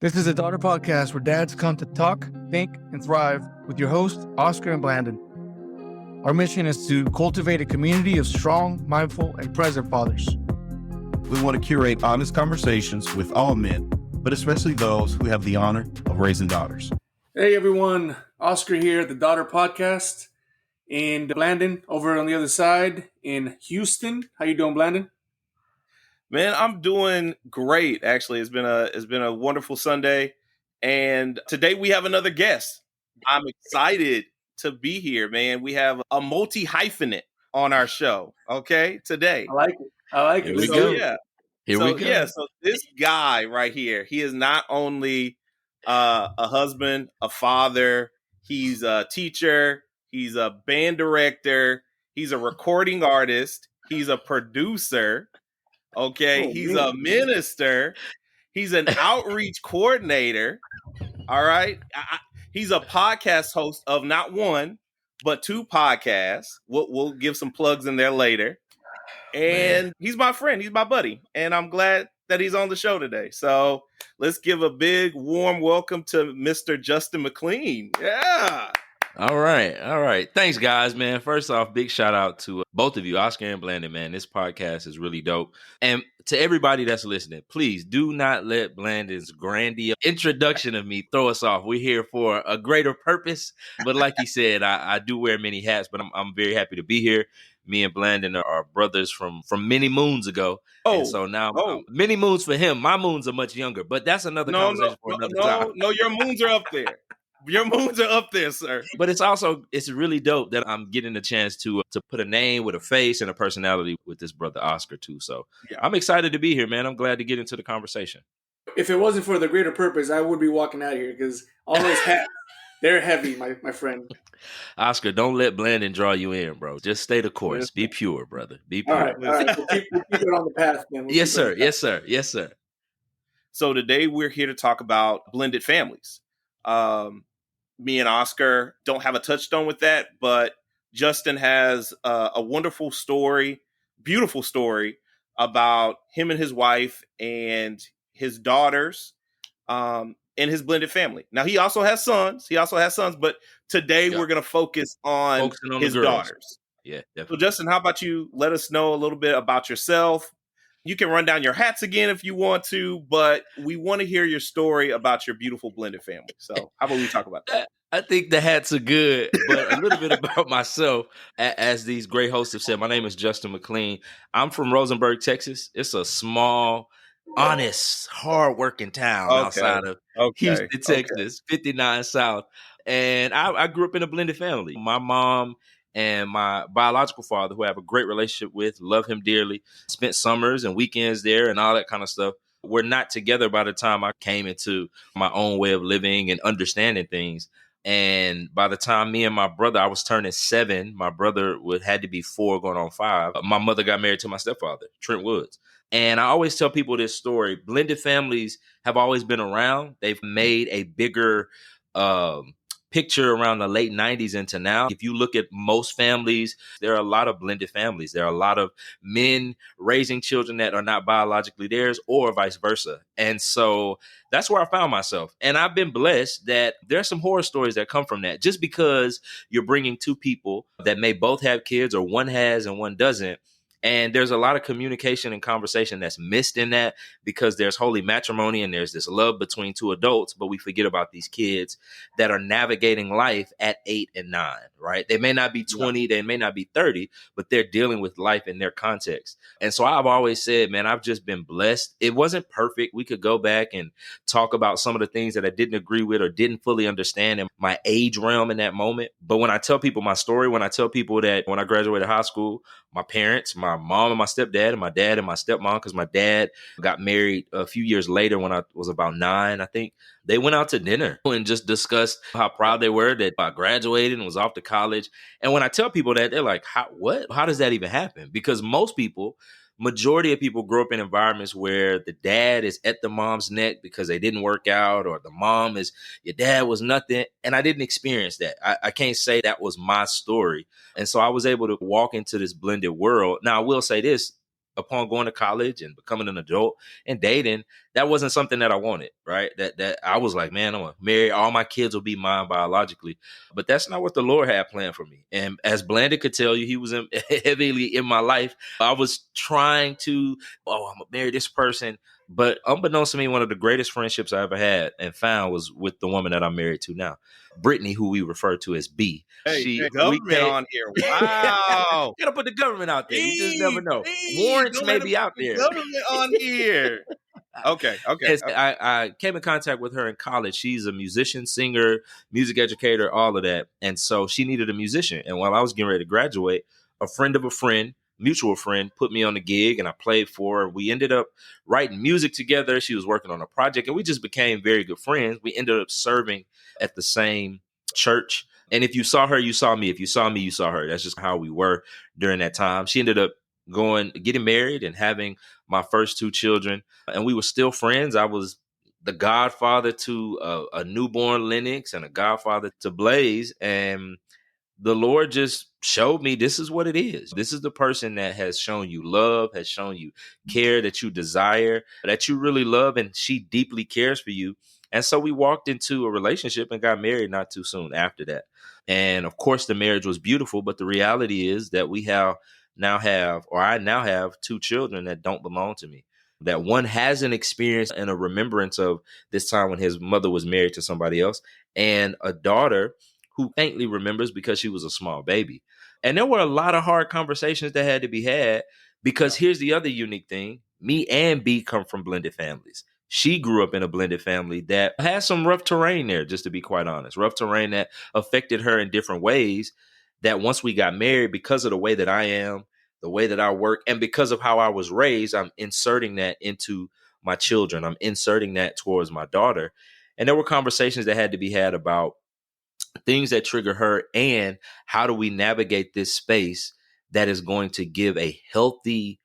This is a daughter podcast where dads come to talk, think, and thrive with your hosts, Oscar and Blandon. Our mission is to cultivate a community of strong, mindful, and present fathers. We want to curate honest conversations with all men, but especially those who have the honor of raising daughters. Hey everyone, Oscar here at the Daughter Podcast, and Blandon over on the other side in Houston. How you doing, Blandon? Man, I'm doing great. Actually, it's been a wonderful Sunday, and today we have another guest. I'm excited to be here, man. We have a multi-hyphenate on our show. Okay, today. I like it. Here we go. So this guy right here, he is not only a husband, a father. He's a teacher. He's a band director. He's a recording artist. He's a producer. Okay, he's a minister. He's an outreach coordinator. All right. He's a podcast host of not one, but two podcasts. We'll give some plugs in there later. And he's my friend. He's my buddy. And I'm glad that he's on the show today. So let's give a big, warm welcome to Mr. Justin McLean. Yeah. All right. Thanks, guys, man. First off, big shout out to both of you, Oscar and Blandon, man. This podcast is really dope. And to everybody that's listening, please do not let Blandon's grandiose introduction of me throw us off. We're here for a greater purpose. But like he said, I do wear many hats, but I'm very happy to be here. Me and Blandon are brothers from many moons ago. And so now many moons for him. My moons are much younger, but that's another conversation for another time. No, your moons are up there. Your moons are up there, sir. But it's really dope that I'm getting a chance to put a name with a face and a personality with this brother Oscar too. So yeah. I'm excited to be here, man. I'm glad to get into the conversation. If it wasn't for the greater purpose, I would be walking out of here because all those hats, they're heavy, my friend. Oscar, don't let Blandon draw you in, bro. Just stay the course. Be pure, brother. Be pure. All right. We'll keep it on the path, man. Yes, sir. So today we're here to talk about blended families. Me and Oscar don't have a touchstone with that, but Justin has a wonderful story, beautiful story about him and his wife and his daughters and his blended family. Now, he also has sons, but today we're going to focus on his daughters. Yeah, definitely. So, Justin, how about you let us know a little bit about yourself? You can run down your hats again if you want to, but we want to hear your story about your beautiful blended family. So how about we talk about that? I think the hats are good, but a little bit about myself. As these great hosts have said, my name is Justin McLean. I'm from Rosenberg, Texas. It's a small, honest, hardworking town outside of Houston, Texas, 59 South. And I grew up in a blended family. My mom and my biological father, who I have a great relationship with, love him dearly, spent summers and weekends there and all that kind of stuff. We're not together by the time I came into my own way of living and understanding things. And by the time me and my brother, I was turning 7, my brother had to be 4 going on 5. My mother got married to my stepfather, Trent Woods. And I always tell people this story. Blended families have always been around. They've made a bigger picture around the late 90s into now. If you look at most families, there are a lot of blended families. There are a lot of men raising children that are not biologically theirs or vice versa. And so that's where I found myself. And I've been blessed that there are some horror stories that come from that. Just because you're bringing two people that may both have kids or one has and one doesn't, and there's a lot of communication and conversation that's missed in that because there's holy matrimony and there's this love between two adults, but we forget about these kids that are navigating life at 8 and 9, right? They may not be 20, they may not be 30, but they're dealing with life in their context. And so I've always said, man, I've just been blessed. It wasn't perfect. We could go back and talk about some of the things that I didn't agree with or didn't fully understand in my age realm in that moment. But when I tell people my story, when I tell people that when I graduated high school, my parents, my mom and my stepdad, and my dad and my stepmom, because my dad got married a few years later when I was about 9, I think. They went out to dinner and just discussed how proud they were that I graduated and was off to college. And when I tell people that, they're like, what? How does that even happen? Because majority of people grow up in environments where the dad is at the mom's neck because they didn't work out, or the mom is, your dad was nothing. And I didn't experience that. I can't say that was my story. And so I was able to walk into this blended world. Now, I will say this. upon going to college and becoming an adult and dating, that wasn't something that I wanted, right? That I was like, man, I'm gonna marry, all my kids will be mine biologically. But that's not what the Lord had planned for me. And as Blandon could tell you, he was heavily in my life. I was trying to, I'm gonna marry this person. But unbeknownst to me, one of the greatest friendships I ever had and found was with the woman that I'm married to now, Brittany, who we refer to as B. Hey, government on here. Wow. Gotta put the government out there. You just never know. Please, Warrants may be out there. Government on here. Okay. Yes, I came in contact with her in college. She's a musician, singer, music educator, all of that. And so she needed a musician. And while I was getting ready to graduate, a friend of a friend, mutual friend, put me on the gig and I played for her. We ended up writing music together. She was working on a project and we just became very good friends. We ended up serving at the same church. And if you saw her, you saw me. If you saw me, you saw her. That's just how we were during that time. She ended up getting married and having my first two children. And we were still friends. I was the godfather to a newborn Lennox and a godfather to Blaze. And the Lord just showed me this is what it is. This is the person that has shown you love, has shown you care, that you desire, that you really love, and she deeply cares for you. And so we walked into a relationship and got married not too soon after that. And of course, the marriage was beautiful. But the reality is that I now have two children that don't belong to me. That one has an experience and a remembrance of this time when his mother was married to somebody else, and a daughter who faintly remembers because she was a small baby. And there were a lot of hard conversations that had to be had because here's the other unique thing. Me and B come from blended families. She grew up in a blended family that had some rough terrain there, just to be quite honest. Rough terrain that affected her in different ways, that once we got married, because of the way that I am, the way that I work, and because of how I was raised, I'm inserting that into my children. I'm inserting that towards my daughter. And there were conversations that had to be had about things that trigger her and how do we navigate this space that is going to give a healthy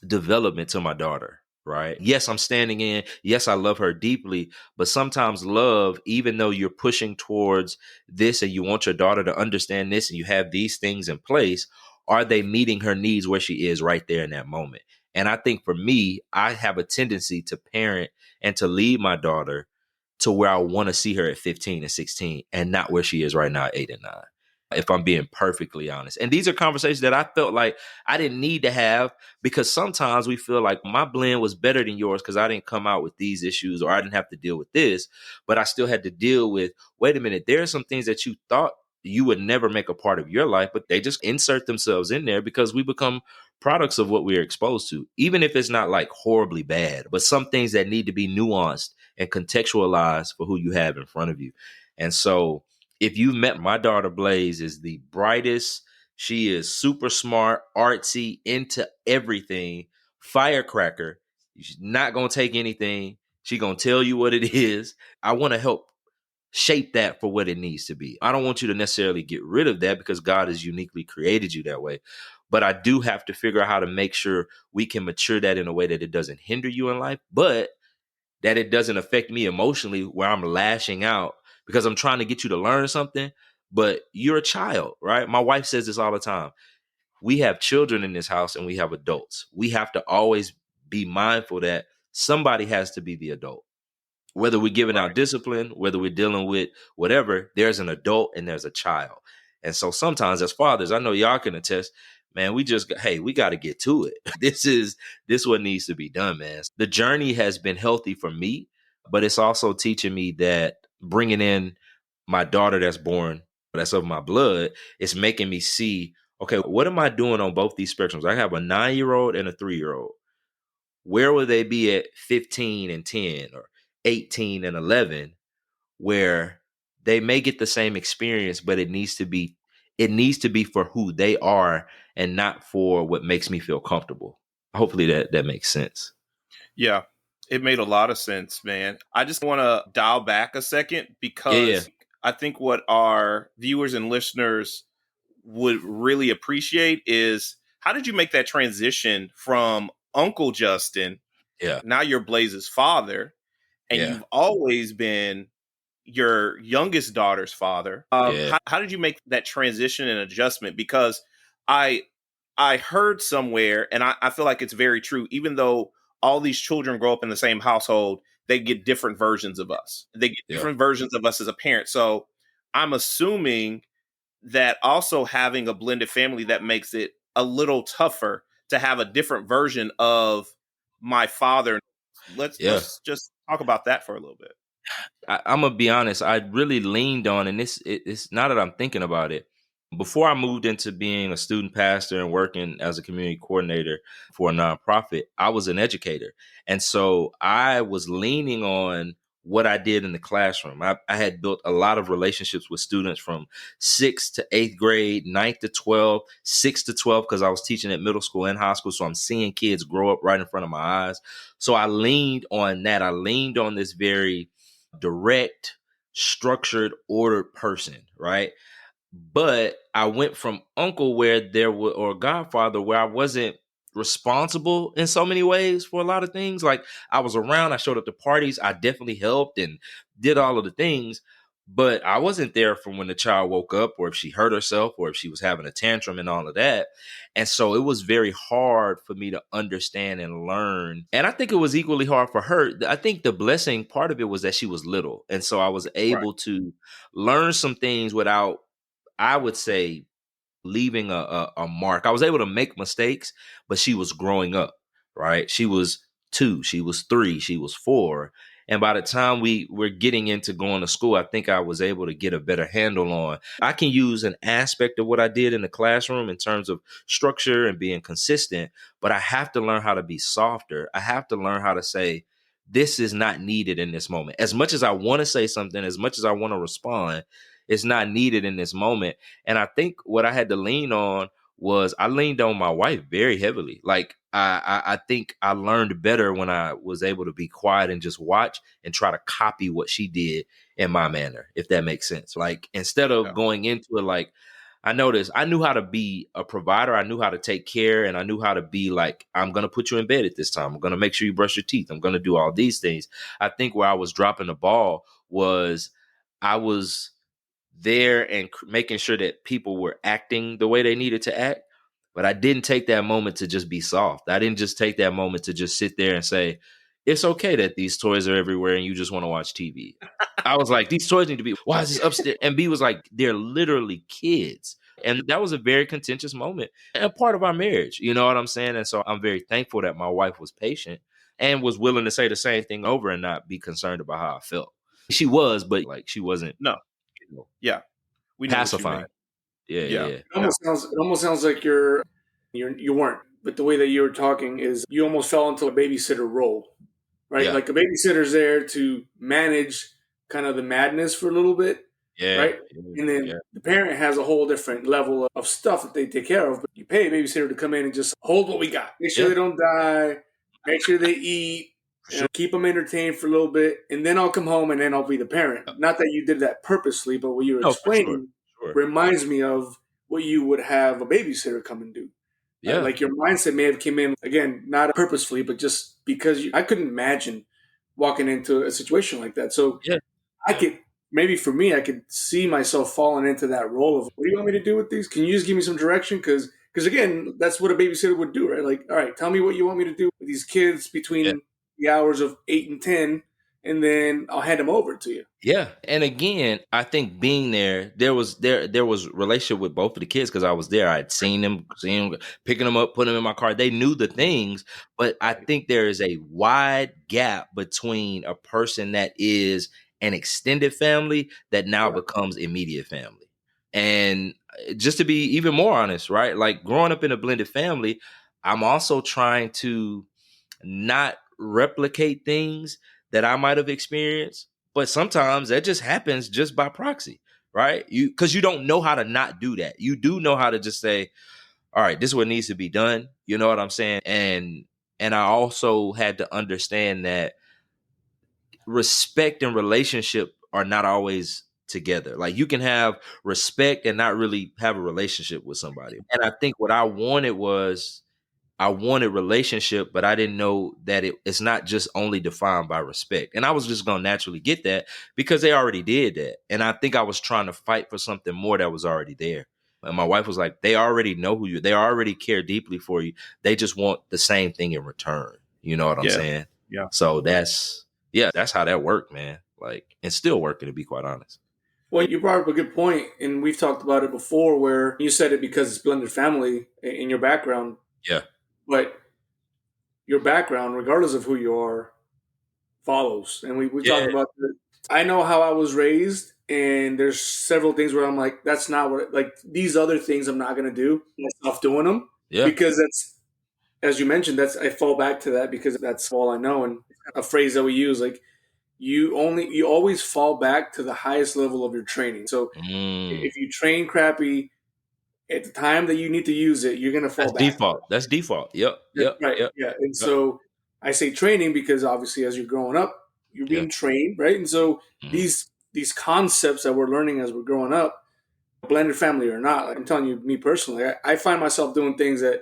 development to my daughter, right? Yes, I'm standing in. Yes, I love her deeply, but sometimes love, even though you're pushing towards this and you want your daughter to understand this and you have these things in place, are they meeting her needs where she is right there in that moment? And I think for me, I have a tendency to parent and to lead my daughter to where I want to see her at 15 and 16 and not where she is right now, 8 and 9, if I'm being perfectly honest. And these are conversations that I felt like I didn't need to have, because sometimes we feel like my blend was better than yours because I didn't come out with these issues or I didn't have to deal with this, but I still had to deal with, wait a minute, there are some things that you thought you would never make a part of your life, but they just insert themselves in there because we become products of what we're exposed to, even if it's not like horribly bad, but some things that need to be nuanced and contextualized for who you have in front of you. And so if you've met my daughter, Blaze is the brightest. She is super smart, artsy, into everything, firecracker. She's not going to take anything. She's going to tell you what it is. I want to help shape that for what it needs to be. I don't want you to necessarily get rid of that because God has uniquely created you that way. But I do have to figure out how to make sure we can mature that in a way that it doesn't hinder you in life, but that it doesn't affect me emotionally where I'm lashing out because I'm trying to get you to learn something, but you're a child, right? My wife says this all the time. We have children in this house and we have adults. We have to always be mindful that somebody has to be the adult. Whether we're giving out discipline, whether we're dealing with whatever, there's an adult and there's a child. And so sometimes as fathers, I know y'all can attest, man, we got to get to it. This what needs to be done, man. The journey has been healthy for me, but it's also teaching me that bringing in my daughter that's of my blood, it's making me see, okay, what am I doing on both these spectrums? I have a 9-year-old and a 3-year-old. Where will they be at 15 and 10 or 18 and 11, where they may get the same experience, but it needs to be for who they are and not for what makes me feel comfortable. Hopefully that makes sense. Yeah, it made a lot of sense, man. I just want to dial back a second because I think what our viewers and listeners would really appreciate is, how did you make that transition from Uncle Justin? Yeah. Now you're Blaze's father, and you've always been your youngest daughter's father. How did you make that transition and adjustment? Because I I heard somewhere, and I feel like it's very true, even though all these children grow up in the same household, they get different versions of us. They get different versions of us as a parent. So I'm assuming that also having a blended family, that makes it a little tougher to have a different version of my father. Let's just talk about that for a little bit. I'm gonna be honest. I really leaned on, and it's now that I'm thinking about it. Before I moved into being a student pastor and working as a community coordinator for a nonprofit, I was an educator, and so I was leaning on what I did in the classroom. I had built a lot of relationships with students from 6th to 8th grade, 9th to 12th, 6th to 12th, because I was teaching at middle school and high school. So I'm seeing kids grow up right in front of my eyes. So I leaned on that. I leaned on this very direct, structured, ordered person, right? But I went from uncle or godfather where I wasn't responsible in so many ways for a lot of things. Like I was around, I showed up to parties, I definitely helped and did all of the things, but I wasn't there for when the child woke up or if she hurt herself or if she was having a tantrum and all of that. And so it was very hard for me to understand and learn. And I think it was equally hard for her. I think the blessing part of it was that she was little. And so I was able to learn some things without, I would say, leaving a mark. I was able to make mistakes, but she was growing up, right? She was 2, she was 3, she was 4. And by the time we were getting into going to school, I think I was able to get a better handle on. I can use an aspect of what I did in the classroom in terms of structure and being consistent, but I have to learn how to be softer. I have to learn how to say, this is not needed in this moment. As much as I want to say something, as much as I want to respond, it's not needed in this moment. And I think what I had to lean on was I leaned on my wife very heavily. Like I think I learned better when I was able to be quiet and just watch and try to copy what she did in my manner, if that makes sense. Like instead of going into it, like I noticed I knew how to be a provider. I knew how to take care, and I knew how to be like, I'm going to put you in bed at this time. I'm going to make sure you brush your teeth. I'm going to do all these things. I think where I was dropping the ball was I was there and making sure that people were acting the way they needed to act. But I didn't take that moment to just be soft. I didn't just take that moment to just sit there and say, it's okay that these toys are everywhere and you just want to watch TV. I was like, these toys need to be, why is this upstairs? And B was like, they're literally kids. And that was a very contentious moment and part of our marriage. You know what I'm saying? And so I'm very thankful that my wife was patient and was willing to say the same thing over and not be concerned about how I felt. She was, but like she wasn't. No. Yeah. We pacifying. Yeah. It almost sounds like you weren't, but the way that you were talking is you almost fell into a babysitter role, right? Like a babysitter's there to manage kind of the madness for a little bit, right? And then the parent has a whole different level of stuff that they take care of, but you pay a babysitter to come in and just hold what we got. Make sure they don't die, make sure they eat, keep them entertained for a little bit, and then I'll come home and then I'll be the parent. Not that you did that purposely, but what you were explaining reminds me of what you would have a babysitter come and do. Yeah. Like your mindset may have came in, again, not purposefully, but just because I couldn't imagine walking into a situation like that. So I could, maybe for me, I could see myself falling into that role of, what do you want me to do with these? Can you just give me some direction? Because again, that's what a babysitter would do, right? Like, all right, tell me what you want me to do with these kids between the hours of 8 and 10, and then I'll hand them over to you. Yeah. And again, I think being there was relationship with both of the kids because I was there. I'd seen them, picking them up, putting them in my car. They knew the things, but I think there is a wide gap between a person that is an extended family that now becomes immediate family. And just to be even more honest, right? Like growing up in a blended family, I'm also trying to not replicate things that I might have experienced, but sometimes that just happens just by proxy, right? Because you don't know how to not do that. You do know how to just say, all right, this is what needs to be done. You know what I'm saying? And I also had to understand that respect and relationship are not always together. Like you can have respect and not really have a relationship with somebody. And I think what I wanted relationship, but I didn't know that it's not just only defined by respect. And I was just going to naturally get that because they already did that. And I think I was trying to fight for something more that was already there. And my wife was like, they already know who you, they already care deeply for you. They just want the same thing in return. You know what I'm saying? Yeah. So that's how that worked, man. Like, and still working, to be quite honest. Well, you brought up a good point, and we've talked about it before where you said it because it's blended family in your background. Yeah. But your background, regardless of who you are, follows. And we talked about that. I know how I was raised, and there's several things where I'm like, that's not what, like, these other things I'm not going to do. Myself doing them. Yeah. Because that's, as you mentioned, I fall back to that because that's all I know. And a phrase that we use, like, you always fall back to the highest level of your training. So if you train crappy at the time that you need to use it, you're going to fall back. That's default. Yep. Right. Yep. Yeah. And so I say training because obviously as you're growing up, you're being trained, right? And so these concepts that we're learning as we're growing up, blended family or not, like I'm telling you, me personally, I find myself doing things that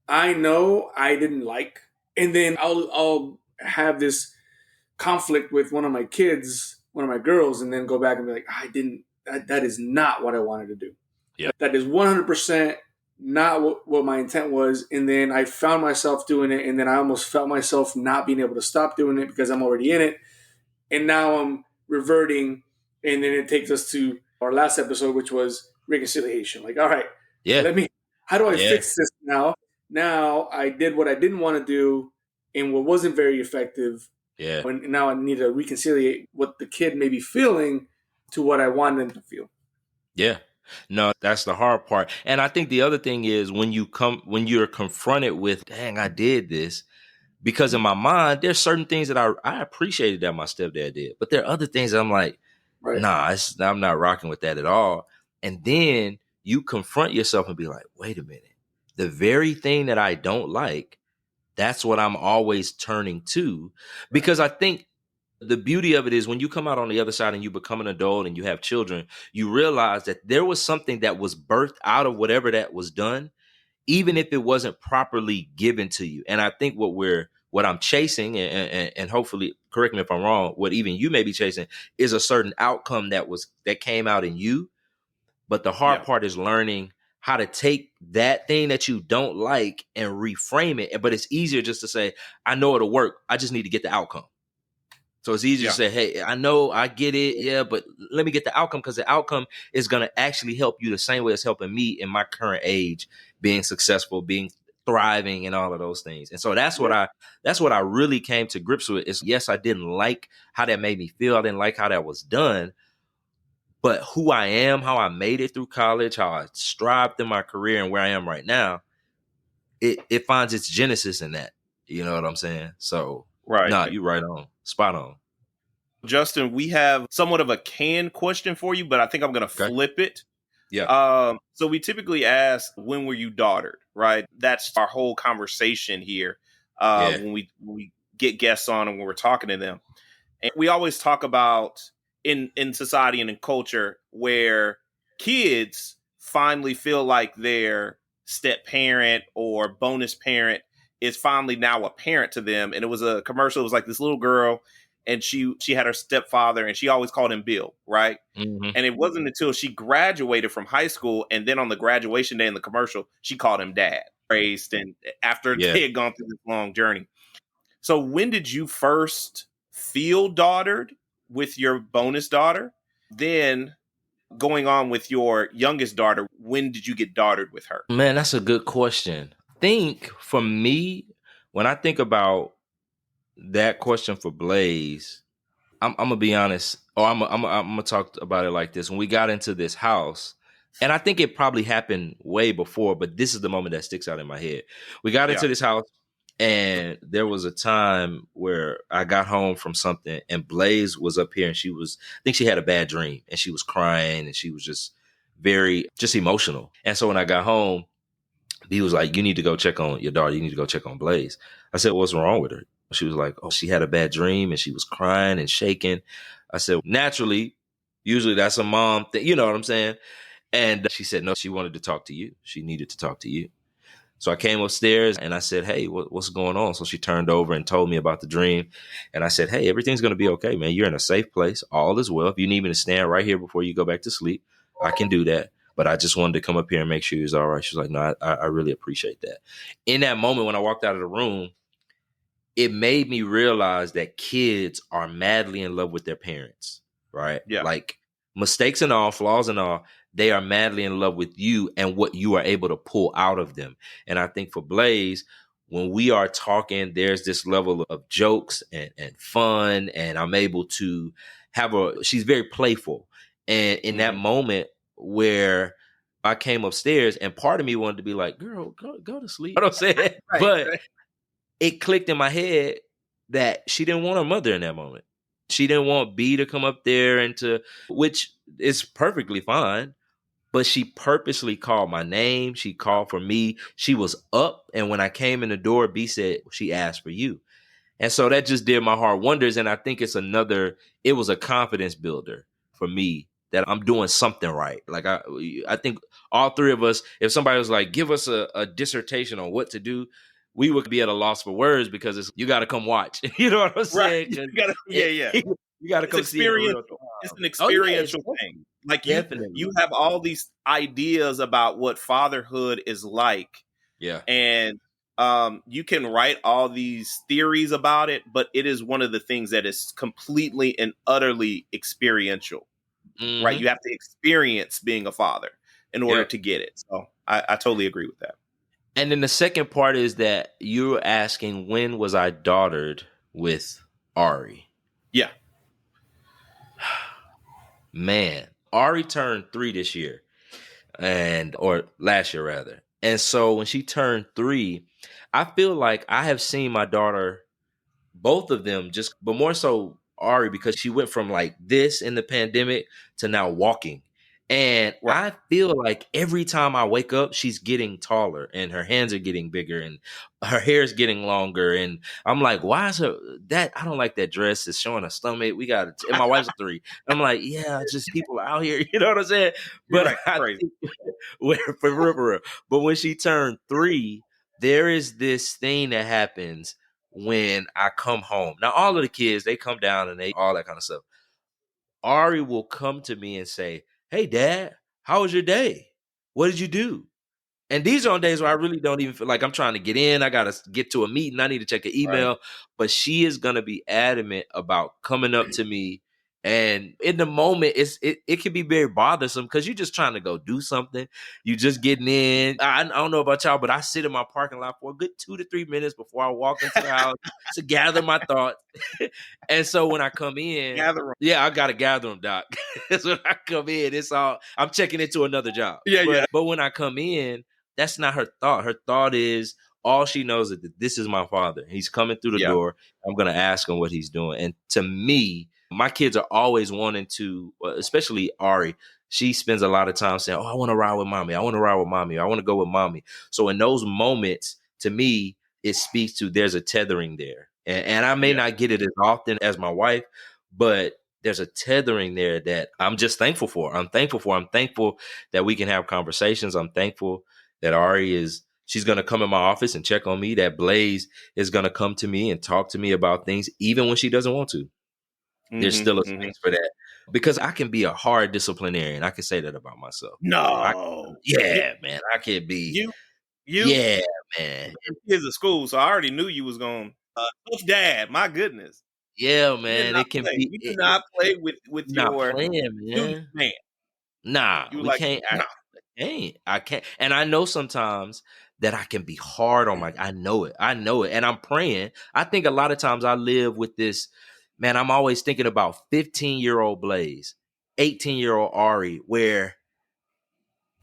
I know I didn't like. And then I'll have this conflict with one of my kids, one of my girls, and then go back and be like, that is not what I wanted to do. Yeah. That is 100% not what my intent was. And then I found myself doing it, and then I almost felt myself not being able to stop doing it because I'm already in it. And now I'm reverting, and then it takes us to our last episode, which was reconciliation. Like, all right, how do I fix this now? Now I did what I didn't want to do and what wasn't very effective. Yeah. And now I need to reconciliate what the kid may be feeling to what I want them to feel. Yeah. No, that's the hard part. And I think the other thing is when you're confronted with, dang, I did this, because in my mind, there's certain things that I appreciated that my stepdad did. But there are other things that I'm like, nah, I'm not rocking with that at all. And then you confront yourself and be like, wait a minute. The very thing that I don't like, that's what I'm always turning to. Because I think the beauty of it is when you come out on the other side and you become an adult and you have children, you realize that there was something that was birthed out of whatever that was done, even if it wasn't properly given to you. And I think what I'm chasing, and hopefully, correct me if I'm wrong, what even you may be chasing is a certain outcome that came out in you. But the hard part is learning how to take that thing that you don't like and reframe it. But it's easier just to say, I know it'll work. I just need to get the outcome. So it's easier to say, hey, I know, I get it. But let me get the outcome, because the outcome is going to actually help you the same way it's helping me in my current age, being successful, being thriving, and all of those things. And so that's what I really came to grips with is, yes, I didn't like how that made me feel. I didn't like how that was done. But who I am, how I made it through college, how I strived in my career and where I am right now, it finds its genesis in that. You know what I'm saying? So, you right on. Spot on. Justin, we have somewhat of a canned question for you, but I think I'm going to flip it. Yeah. So we typically ask, when were you daughtered, right? That's our whole conversation here when we get guests on and when we're talking to them. And we always talk about in society and in culture where kids finally feel like their step parent or bonus parent is finally now a parent to them. And it was a commercial. It was like this little girl, and she had her stepfather, and she always called him Bill, right? Mm-hmm. And it wasn't until she graduated from high school, and then on the graduation day in the commercial, she called him Dad. Raised, and after they had gone through this long journey. So when did you first feel daughtered with your bonus daughter? Then going on with your youngest daughter, when did you get daughtered with her? Man, that's a good question. I think for me, when I think about that question for Blaze, I'm gonna be honest. I'm gonna talk about it like this. When we got into this house, and I think it probably happened way before, but this is the moment that sticks out in my head. We got into this house, and there was a time where I got home from something, and Blaze was up here, and I think she had a bad dream, and she was crying, and she was just very emotional. And so when I got home, he was like, you need to go check on your daughter. You need to go check on Blaze. I said, what's wrong with her? She was like, oh, she had a bad dream, and she was crying and shaking. I said, naturally, usually that's a mom thing. You know what I'm saying? And she said, no, she wanted to talk to you. She needed to talk to you. So I came upstairs and I said, hey, what's going on? So she turned over and told me about the dream. And I said, hey, everything's going to be okay, man. You're in a safe place. All is well. If you need me to stand right here before you go back to sleep, I can do that. but I just wanted to come up here and make sure he was all right. She was like, no, I really appreciate that. In that moment, when I walked out of the room, it made me realize that kids are madly in love with their parents, right? Yeah. Like mistakes and all, flaws and all, they are madly in love with you and what you are able to pull out of them. And I think for Blaze, when we are talking, there's this level of jokes and fun, and I'm able to she's very playful. And in that moment where I came upstairs and part of me wanted to be like, girl, go to sleep. You know what I'm saying? But it clicked in my head that she didn't want her mother in that moment. She didn't want B to come up there which is perfectly fine, but she purposely called my name. She called for me. She was up. And when I came in the door, B said, she asked for you. And so that just did my heart wonders. And I think it was a confidence builder for me that I'm doing something right. Like I think all three of us, if somebody was like, give us a dissertation on what to do, we would be at a loss for words because you got to come watch. You know what I'm saying? Right. You got to come see it. It's an experiential thing. Like you have all these ideas about what fatherhood is like. Yeah. And you can write all these theories about it, but it is one of the things that is completely and utterly experiential. Right? You have to experience being a father in order to get it. So I totally agree with that. And then the second part is that you're asking, when was I daughtered with Ari? Yeah. Man, Ari turned 3 this year, or last year rather. And so when she turned 3, I feel like I have seen my daughter, both of them, but more so Ari, because she went from like this in the pandemic to now walking. And I feel like every time I wake up, she's getting taller and her hands are getting bigger and her hair is getting longer. And I'm like, why is I don't like that dress. It's showing her stomach. And my wife's 3. I'm like, yeah, just people out here. You know what I'm saying? But for real. But when she turned 3, there is this thing that happens when I come home. Now, all of the kids, they come down and they all that kind of stuff. Ari will come to me and say, hey, Dad, how was your day? What did you do? And these are on days where I really don't even feel like I'm trying to get in. I got to get to a meeting. I need to check an email. Right. But she is going to be adamant about coming up to me. And in the moment, it can be very bothersome because you're just trying to go do something. You just getting in. I don't know about y'all, but I sit in my parking lot for a good 2 to 3 minutes before I walk into the house to gather my thoughts. And so when I come in, I got to gather them, Doc. So when I come in, I'm checking into another job. But when I come in, that's not her thought. Her thought is, all she knows is that this is my father. He's coming through the door. I'm going to ask him what he's doing. And to me, my kids are always wanting to, especially Ari, she spends a lot of time saying, oh, I want to ride with mommy. I want to ride with mommy. I want to go with mommy. So in those moments, to me, it speaks to there's a tethering there. And I may not get it as often as my wife, but there's a tethering there that I'm just thankful for. I'm thankful that we can have conversations. I'm thankful that Ari she's going to come in my office and check on me, that Blaze is going to come to me and talk to me about things, even when she doesn't want to. There's still a space for that, because I can be a hard disciplinarian. I can say that about myself. No. Man, I can be. You? Yeah, man. Kids at school, so I already knew you was going, Coach Dad, my goodness. Yeah, man. It can be. You do not play with your playing, man. Nah, we can't. I can't. And I know sometimes that I can be hard on I know it. And I'm praying. I think a lot of times I live with this, man, I'm always thinking about 15-year-old Blaze, 18-year-old Ari, where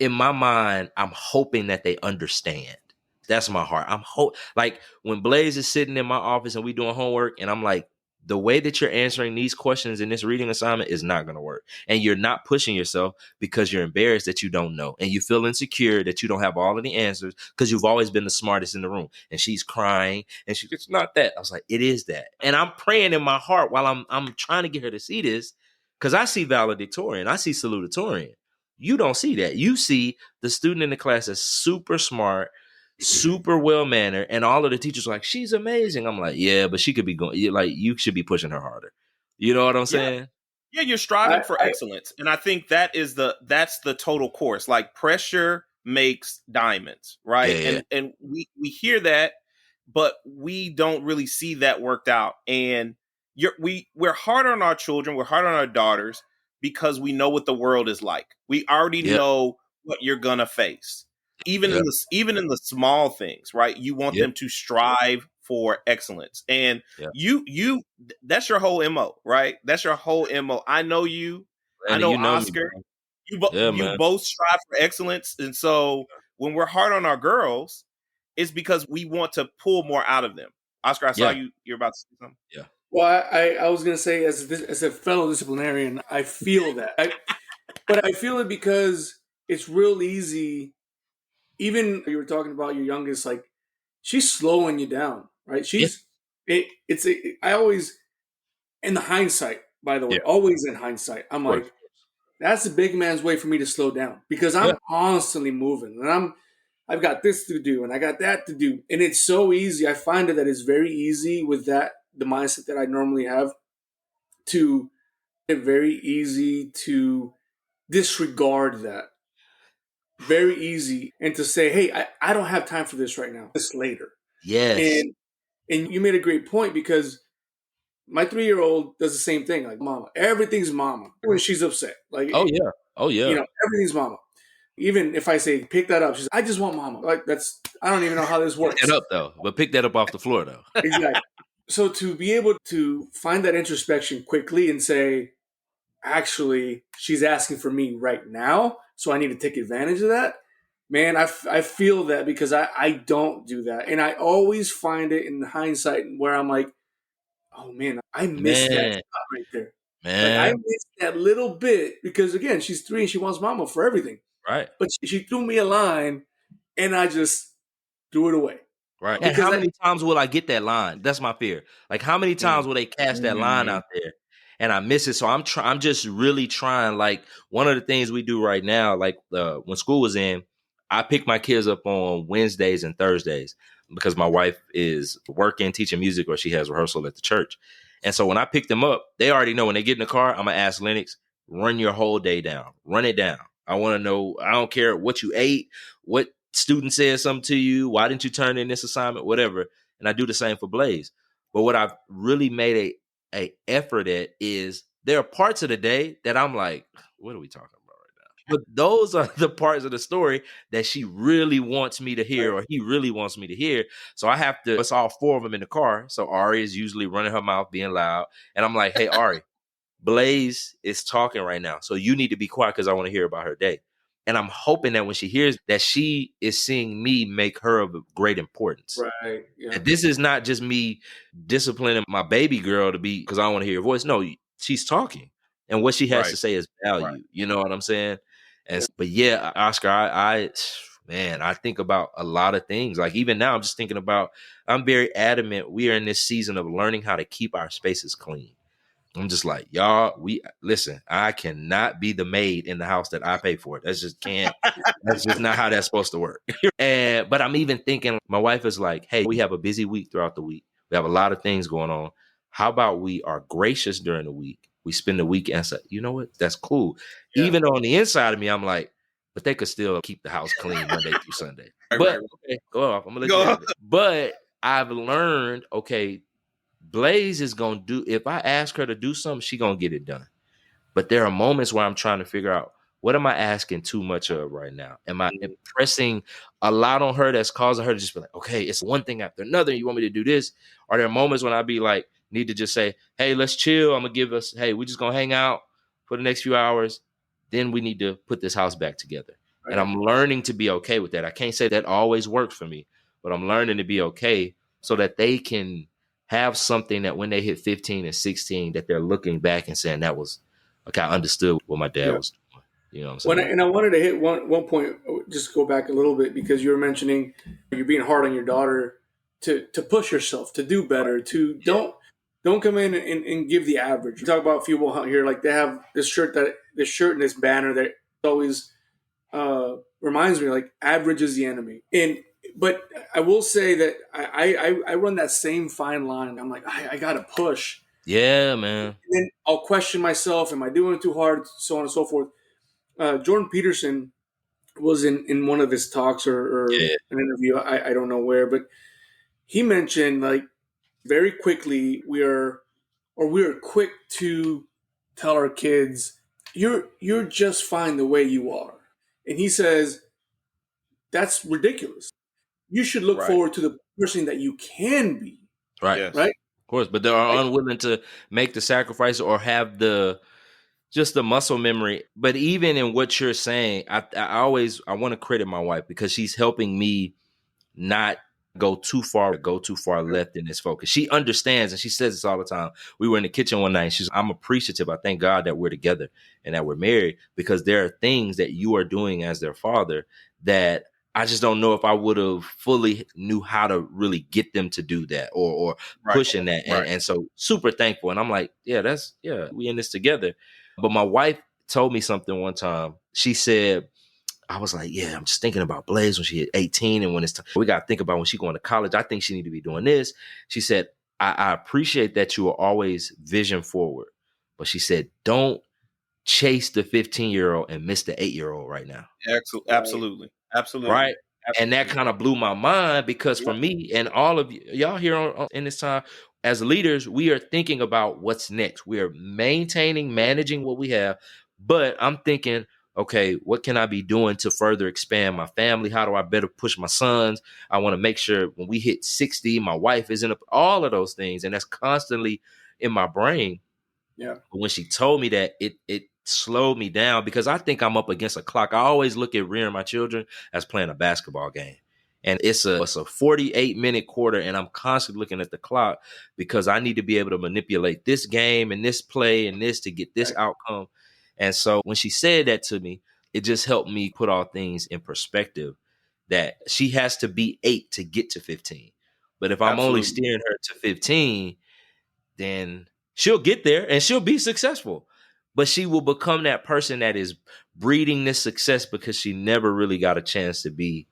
in my mind, I'm hoping that they understand. That's my heart. Like when Blaze is sitting in my office and we doing homework and I'm like, the way that you're answering these questions in this reading assignment is not going to work. And you're not pushing yourself because you're embarrassed that you don't know. And you feel insecure that you don't have all of the answers because you've always been the smartest in the room. And she's crying and it's not that. I was like, it is that. And I'm praying in my heart while I'm trying to get her to see this, because I see valedictorian. I see salutatorian. You don't see that. You see the student in the class is super smart, super well-mannered, and all of the teachers are like, she's amazing. I'm like, yeah, but she could be going, like, you should be pushing her harder. You know what I'm saying? Yeah, you're striving for excellence. And I think that's the total course. Like pressure makes diamonds, right? Yeah. And we hear that, but we don't really see that worked out. And we're hard on our children, we're hard on our daughters because we know what the world is like. We already know what you're gonna face. Even in the small things, right? You want them to strive for excellence. And you that's your whole MO, right? That's your whole MO. I know you. I know Oscar. You both strive for excellence. And so when we're hard on our girls, it's because we want to pull more out of them. Oscar, I saw you're about to say something. Yeah. Well, I was going to say, as a fellow disciplinarian, I feel that. But I feel it because it's real easy. Even you were talking about your youngest, like she's slowing you down, right? I always, in the hindsight, by the way, always in hindsight, I'm like, that's the big man's way for me to slow down because I'm constantly moving and I've got this to do and I got that to do. And it's so easy. I find that it's very easy with the mindset that I normally have very easy to disregard that. Very easy. And to say, hey, I don't have time for this right now. This later. Yes. And you made a great point because my 3-year-old does the same thing. Like mama, everything's mama when she's upset. Like, oh yeah. Everything's mama. Even if I say pick that up, she's I just want mama. Like I don't even know how this works. Pick that up though, but pick that up off the floor though. Exactly. So to be able to find that introspection quickly and say, actually, she's asking for me right now, so I need to take advantage of that. Man, I feel that because I don't do that, and I always find it in hindsight where I'm like, oh man, I missed that spot right there. Man, like, I missed that little bit because again, she's 3 and she wants mama for everything. Right. But she threw me a line, and I just threw it away. Right. And how many times will I get that line? That's my fear. Like, how many times will they cast that line out there and I miss it? So I'm just really trying. Like, one of the things we do right now, like when school was in, I pick my kids up on Wednesdays and Thursdays because my wife is working, teaching music, or she has rehearsal at the church. And so when I pick them up, they already know when they get in the car, I'm going to ask Lennox, run your whole day down. Run it down. I want to know, I don't care what you ate, what student said something to you, why didn't you turn in this assignment, whatever. And I do the same for Blaze. But what I've really made a effort at is there are parts of the day that I'm like, what are we talking about right now? But those are the parts of the story that she really wants me to hear or he really wants me to hear. So I have to, it's all 4 of them in the car. So Ari is usually running her mouth, being loud. And I'm like, hey, Ari, Blaze is talking right now. So you need to be quiet because I want to hear about her day. And I'm hoping that when she hears that, she is seeing me make her of great importance. Right. Yeah. And this is not just me disciplining my baby girl to be because I don't want to hear her voice. No, she's talking. And what she has to say is value. Right. You know what I'm saying? And but yeah, Oscar, I think about a lot of things. Like even now, I'm just thinking about, I'm very adamant. We are in this season of learning how to keep our spaces clean. I'm just like, y'all, listen, I cannot be the maid in the house that I pay for. That's just not how that's supposed to work. But I'm even thinking, my wife is like, hey, we have a busy week throughout the week. We have a lot of things going on. How about we are gracious during the week? We spend the weekend and say, you know what? That's cool. Yeah. Even on the inside of me, I'm like, but they could still keep the house clean Monday through Sunday. But okay, go off. I'm going to let you have it. But I've learned, okay, Blaze is going to do, if I ask her to do something, she going to get it done. But there are moments where I'm trying to figure out, what am I asking too much of right now? Am I impressing a lot on her that's causing her to just be like, okay, it's one thing after another. You want me to do this? Are there moments when I be like, need to just say, hey, let's chill. I'm going to give us, hey, we're just going to hang out for the next few hours. Then we need to put this house back together. Right. And I'm learning to be okay with that. I can't say that always works for me, but I'm learning to be okay so that they can have something that when they hit 15 and 16, that they're looking back and saying, that was, okay, I understood what my dad was doing. You know what I'm saying? And I wanted to hit one point, just go back a little bit, because you were mentioning you're being hard on your daughter to push yourself, to do better, to don't come in and give the average. We talk about people out here, like they have this shirt and this banner that always reminds me, like, average is the enemy. But I will say that I run that same fine line. I'm like, I got to push. Yeah, man. And then I'll question myself. Am I doing it too hard? So on and so forth. Jordan Peterson was in one of his talks or Yeah. an interview. I don't know where, but he mentioned like very quickly we're quick to tell our kids you're just fine the way you are. And he says that's ridiculous. You should look forward to the person that you can be. Right. Yes. Right. Of course, but they are unwilling to make the sacrifice or have the muscle memory. But even in what you're saying, I want to credit my wife because she's helping me not go too far left in this focus. She understands, and she says this all the time. We were in the kitchen one night. I'm appreciative. I thank God that we're together and that we're married, because there are things that you are doing as their father that I just don't know if I would have fully knew how to really get them to do that or pushing that. And so super thankful. And I'm like, we in this together. But my wife told me something one time. She said, I was like, I'm just thinking about Blaze when she hit 18 and when it's time. We got to think about when she going to college. I think she need to be doing this. She said, I appreciate that you are always vision forward. But she said, don't chase the 15-year-old and miss the 8-year-old right now. Absolutely. Right. And that kind of blew my mind because for me and all of y'all here in this time, as leaders, we are thinking about what's next. We are managing what we have. But I'm thinking, okay, what can I be doing to further expand my family? How do I better push my sons? I want to make sure when we hit 60, my wife isn't up, all of those things. And that's constantly in my brain. Yeah. But when she told me that, it slowed me down because I think I'm up against a clock. I always look at rearing my children as playing a basketball game. And it's a 48-minute quarter, and I'm constantly looking at the clock because I need to be able to manipulate this game and this play and this to get this outcome. And so when she said that to me, it just helped me put all things in perspective that she has to be 8 to get to 15. But if I'm only steering her to 15, then she'll get there and she'll be successful. But she will become that person that is breeding this success because she never really got a chance to be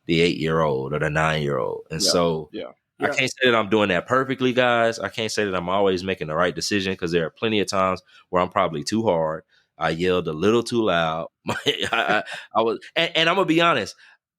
the 8-year-old or the 9-year-old. And I can't say that I'm doing that perfectly, guys. I can't say that I'm always making the right decision because there are plenty of times where I'm probably too hard. I yelled a little too loud. I was, and I'm gonna be honest.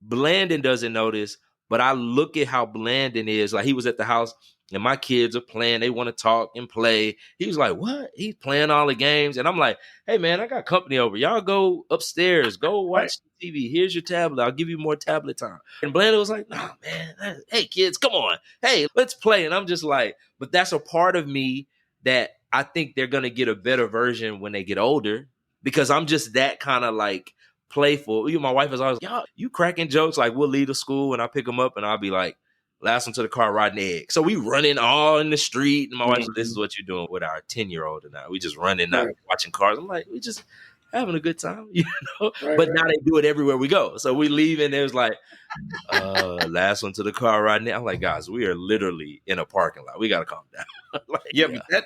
Blandon doesn't notice, but I look at how Blandon is. Like he was at the house and my kids are playing. They want to talk and play. He was like, "What? He's playing all the games." And I'm like, "Hey, man, I got company over. Y'all go upstairs. Go watch TV. Here's your tablet. I'll give you more tablet time." And Blandon was like, "Nah, man. Hey, kids, come on. Hey, let's play." And I'm just like, but that's a part of me that I think they're going to get a better version when they get older because I'm just that kind of like playful. My wife is always, "Y'all, you cracking jokes." Like we'll leave the school and I pick them up and I'll be like, last one to the car riding egg. So we running all in the street. And my wife said, "This is what you're doing with our 10-year-old tonight. We just running, not watching cars." I'm like, we just having a good time, but now they do it everywhere we go. So we leave and there's like, last one to the car riding egg. I'm like, guys, we are literally in a parking lot. We got to calm down. But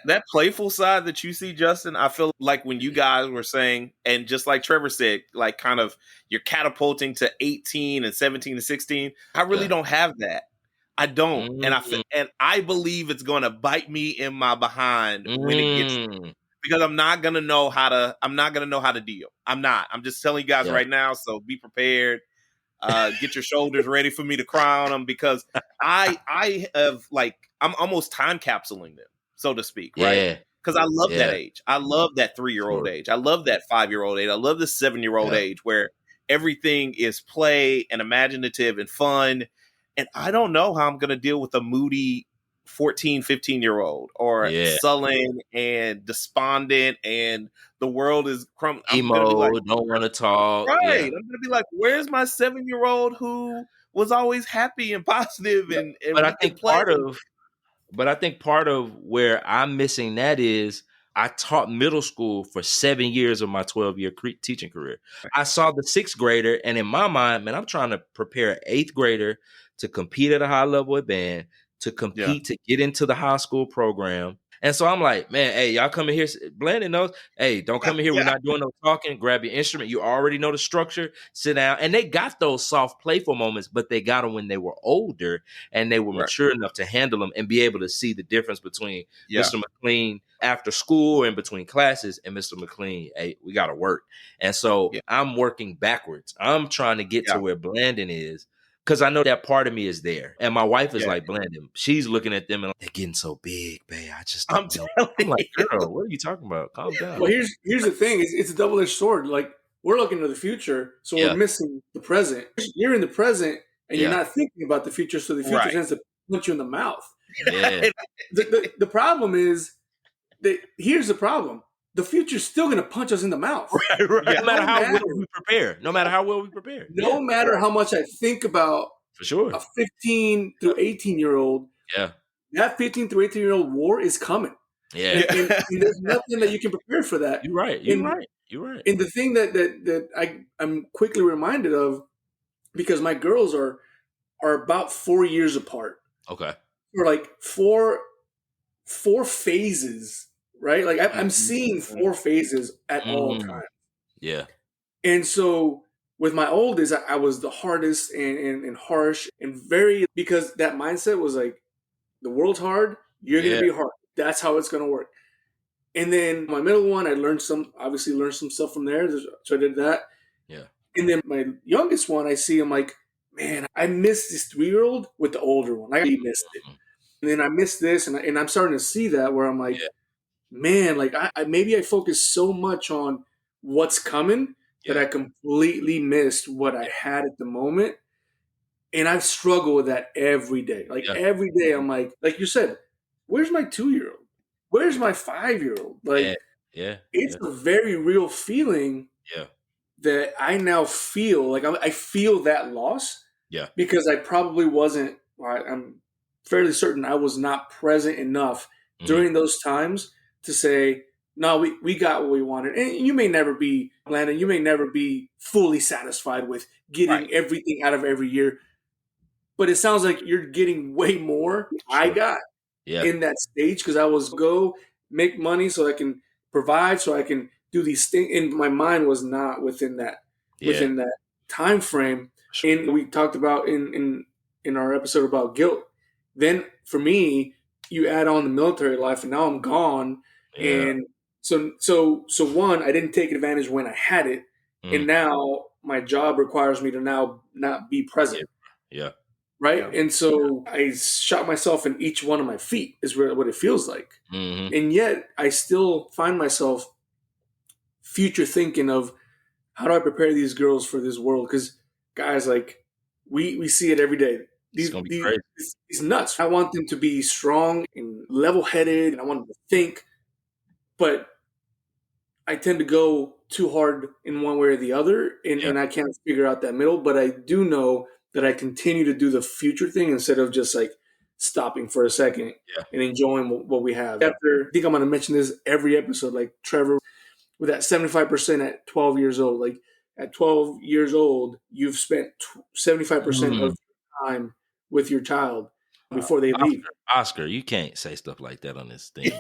that playful side that you see, Justin, I feel like when you guys were saying, and just like Trevor said, like kind of you're catapulting to 18 and 17 and 16. I really don't have that. I don't, and I believe it's going to bite me in my behind when it gets there, because I'm not going to know how to deal. I'm not. I'm just telling you guys right now. So be prepared. Get your shoulders ready for me to cry on them because I have I'm almost time capsuling them, so to speak, right? Because I love that age. I love that 3-year-old age. I love that 5-year-old age. I love the 7-year-old age where everything is play and imaginative and fun. And I don't know how I'm going to deal with a moody 14, 15-year-old or sullen and despondent and the world is crumbling. Emo, don't want to talk. Right. Yeah. I'm going to be like, where's my 7-year-old who was always happy and positive and but I think part of where I'm missing that is I taught middle school for 7 years of my 12-year teaching career. I saw the 6th grader, and in my mind, man, I'm trying to prepare an 8th grader to compete at a high level at band, to compete to get into the high school program. And so I'm like, man, hey, y'all come in here. Blandon knows, hey, don't come in here. Yeah. We're not doing no talking. Grab your instrument. You already know the structure. Sit down. And they got those soft, playful moments, but they got them when they were older and they were mature enough to handle them and be able to see the difference between Mr. McLean after school and between classes and Mr. McLean. Hey, we got to work. And so I'm working backwards. I'm trying to get to where Blandon is. Because I know that part of me is there. And my wife is like, Blandon, she's looking at them and they're getting so big, babe. I just don't know. I'm like, girl, what are you talking about? Calm down. Well, here's the thing. It's a double-edged sword. Like, we're looking to the future, so we're missing the present. You're in the present, and you're not thinking about the future, so the future tends to punch you in the mouth. Yeah. The problem is that here's the problem. The future's still going to punch us in the mouth. Right. No matter how well we prepare. No matter how well we prepare. No matter how much I think about for sure a 15 to 18-year-old, that 15 to 18-year-old war is coming. Yeah. And there's nothing that you can prepare for that. You're right. You're right. And the thing that I'm quickly reminded of, because my girls are about 4 years apart. Okay. We're like four phases, right? Like I'm seeing 4 phases at all times. Yeah. And so with my oldest, I was the hardest and harsh and very, because that mindset was like, the world's hard, you're going to be hard. That's how it's going to work. And then my middle one, I obviously learned some stuff from there. So I did that. Yeah. And then my youngest one, I see him like, man, I missed this 3-year-old with the older one. I missed it. And then I missed this. And I'm starting to see that where I'm like, man, like maybe I focus so much on what's coming that I completely missed what I had at the moment. And I struggle with that every day. Like every day I'm like you said, where's my 2-year-old? Where's my 5-year-old? Like, it's a very real feeling that I now feel. Like I feel that loss because I probably wasn't, I'm fairly certain I was not present enough during those times to say, no, we got what we wanted. And you may never be, Landon, you may never be fully satisfied with getting everything out of every year. But it sounds like you're getting way more I got in that stage, because I was go make money so I can provide, so I can do these things. And my mind was not within that time frame. And we talked about in our episode about guilt. Then for me, you add on the military life, and now I'm gone. And so one, I didn't take advantage when I had it, and now my job requires me to now not be present. Right. And so I shot myself in each one of my feet is what it feels like. And yet I still find myself future thinking of, how do I prepare these girls for this world? Because guys, like we see it every day. These nuts. I want them to be strong and level-headed, and I want them to think, but I tend to go too hard in one way or the other, and I can't figure out that middle. But I do know that I continue to do the future thing instead of just like stopping for a second and enjoying what we have. I think I'm going to mention this every episode, like Trevor, with that 75% at 12 years old. Like at 12 years old, you've spent 75% of your time with your child before they leave. Oscar, you can't say stuff like that on this thing.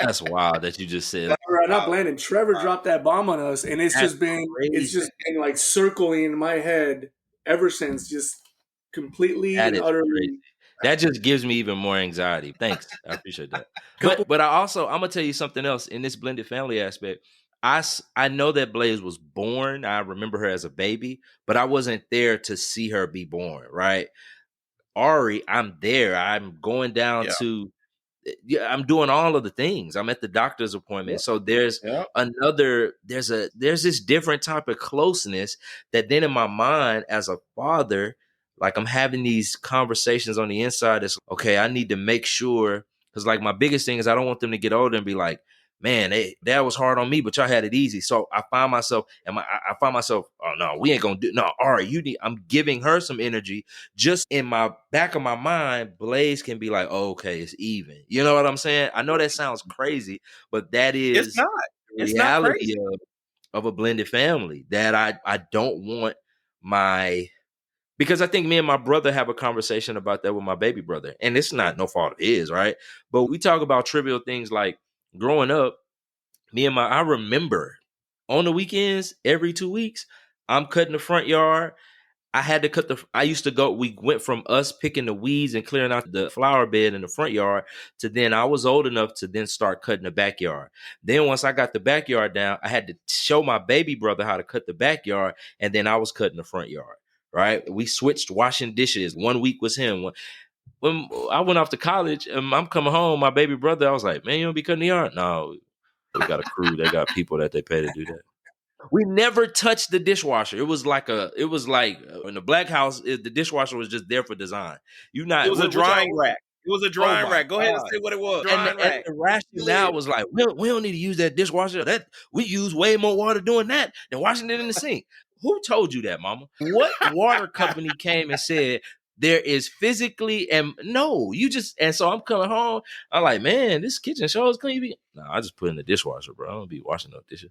That's wild that you just said. Not Blandon. Trevor dropped that bomb on us, and it's just been like circling in my head ever since, just completely and utterly. Crazy. That just gives me even more anxiety. Thanks. I appreciate that. But I'm going to tell you something else in this blended family aspect. I know that Blaze was born. I remember her as a baby, but I wasn't there to see her be born, right? Ari, I'm there. I'm going down to, I'm doing all of the things. I'm at the doctor's appointment. So there's there's this different type of closeness that then in my mind as a father, like I'm having these conversations on the inside. It's okay. I need to make sure, because like my biggest thing is I don't want them to get older and be like, man, that was hard on me, but y'all had it easy. So I find myself, oh no, we ain't gonna do no. All right, I'm giving her some energy. Just in my back of my mind, Blaze can be like, oh, okay, it's even. You know what I'm saying? I know that sounds crazy, but that is it's not. The reality of a blended family. That I don't want my Because I think me and my brother have a conversation about that with my baby brother. And it's not no fault of his, right? But we talk about trivial things like growing up, I remember on the weekends, every 2 weeks, I'm cutting the front yard. We went from us picking the weeds and clearing out the flower bed in the front yard to then I was old enough to then start cutting the backyard. Then once I got the backyard down, I had to show my baby brother how to cut the backyard, and then I was cutting the front yard, right? We switched washing dishes. 1 week was him. When I went off to college and I'm coming home, my baby brother, I was like, man, you don't be cutting the yard? No, we got a crew. They got people that they pay to do that. We never touched the dishwasher. It was like in the black house, the dishwasher was just there for design. It was a drying rack. It was a drying rack. Go ahead and say what it was. And the rationale was like, we don't need to use that dishwasher. We use way more water doing that than washing it in the sink. Who told you that, mama? What water company came and said there is physically and so I'm coming home. I'm like, man, this kitchen sure is clean. No, I just put in the dishwasher, bro. I don't be washing no dishes.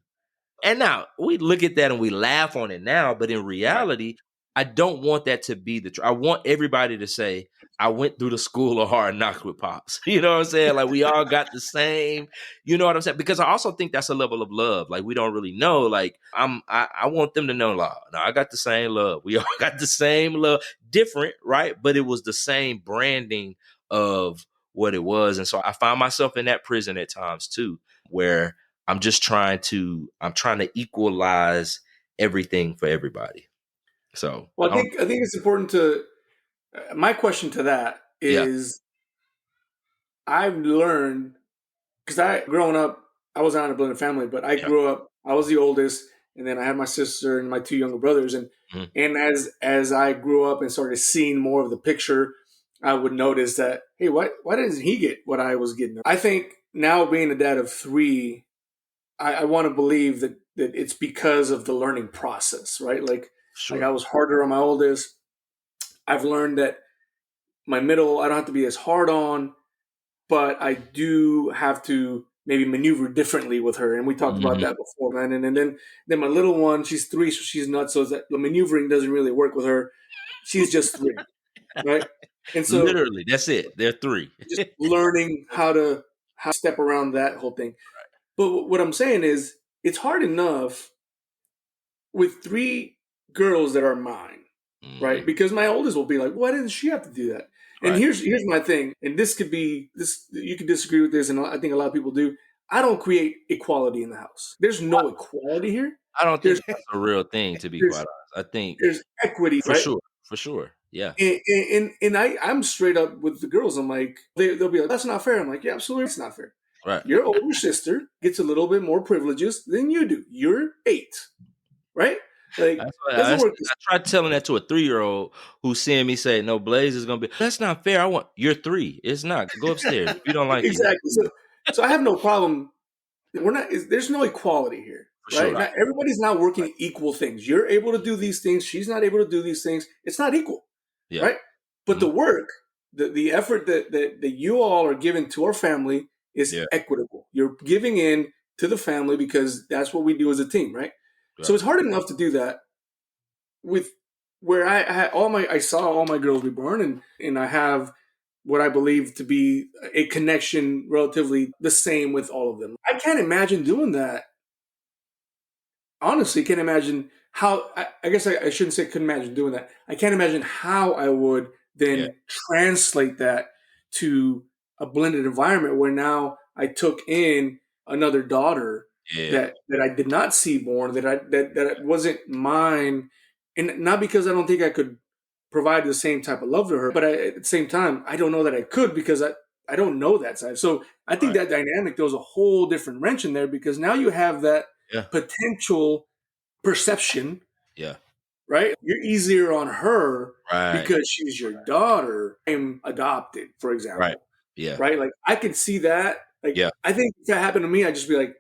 And now we look at that and we laugh on it now, but in reality, I don't want that to be I want everybody to say, I went through the school of hard knocks with Pops. You know what I'm saying? Like we all got the same, you know what I'm saying? Because I also think that's a level of love. Like we don't really know. Like I want them to know, like, no, I got the same love. We all got the same love, different, right? But it was the same branding of what it was. And so I find myself in that prison at times too, where I'm trying to equalize everything for everybody. So, well, I think it's important to. My question to that is, I've learned because growing up, I was not in a blended family, but I grew up. I was the oldest, and then I had my sister and my two younger brothers, and as I grew up and started seeing more of the picture, I would notice that, hey, why doesn't he get what I was getting? I think now being a dad of 3. I want to believe that it's because of the learning process, right? Like I was harder on my oldest. I've learned that my middle, I don't have to be as hard on, but I do have to maybe maneuver differently with her. And we talked about that before, man. And then my little one, she's 3, so she's nuts. So that the maneuvering doesn't really work with her. She's just 3, right? And so literally, that's it. They're 3. Just learning how to step around that whole thing. But what I'm saying is, it's hard enough with 3 girls that are mine, right? Because my oldest will be like, why didn't she have to do that? And here's my thing, and this could be this. You could disagree with this, and I think a lot of people do. I don't create equality in the house. There's no equality here. I don't think that's a real thing, to be quite honest. I think there's equity, for sure. Yeah. And I'm straight up with the girls. I'm like, they'll be like, that's not fair. I'm like, yeah, absolutely, it's not fair. Right. Your older sister gets a little bit more privileges than you do. You're 8, right? Like, I tried telling that to a 3-year-old who's seeing me say, no, Blaze is going to be, that's not fair. You're 3. It's not. Go upstairs. If you don't like exactly. it. So I have no problem. There's no equality here, right? Sure. Everybody's not working equal things. You're able to do these things. She's not able to do these things. It's not equal, right? But the work, the effort that you all are giving to our family is equitable. You're giving in to the family because that's what we do as a team, right? So it's hard enough to do that with where I saw all my girls be born, and I have what I believe to be a connection relatively the same with all of them. I can't imagine doing that. Honestly, can't imagine how. I guess I shouldn't say couldn't imagine doing that. I can't imagine how I would then translate that to a blended environment where now I took in another daughter that I did not see born, that wasn't mine, and not because I don't think I could provide the same type of love to her, but at the same time, I don't know that I could because I don't know that side. So I think that dynamic throws a whole different wrench in there because now you have that potential perception. Yeah. Right? You're easier on her because she's your daughter. I'm adopted, for example. Right. Yeah. Right? Like I could see that. Like I think if that happened to me, I'd just be like,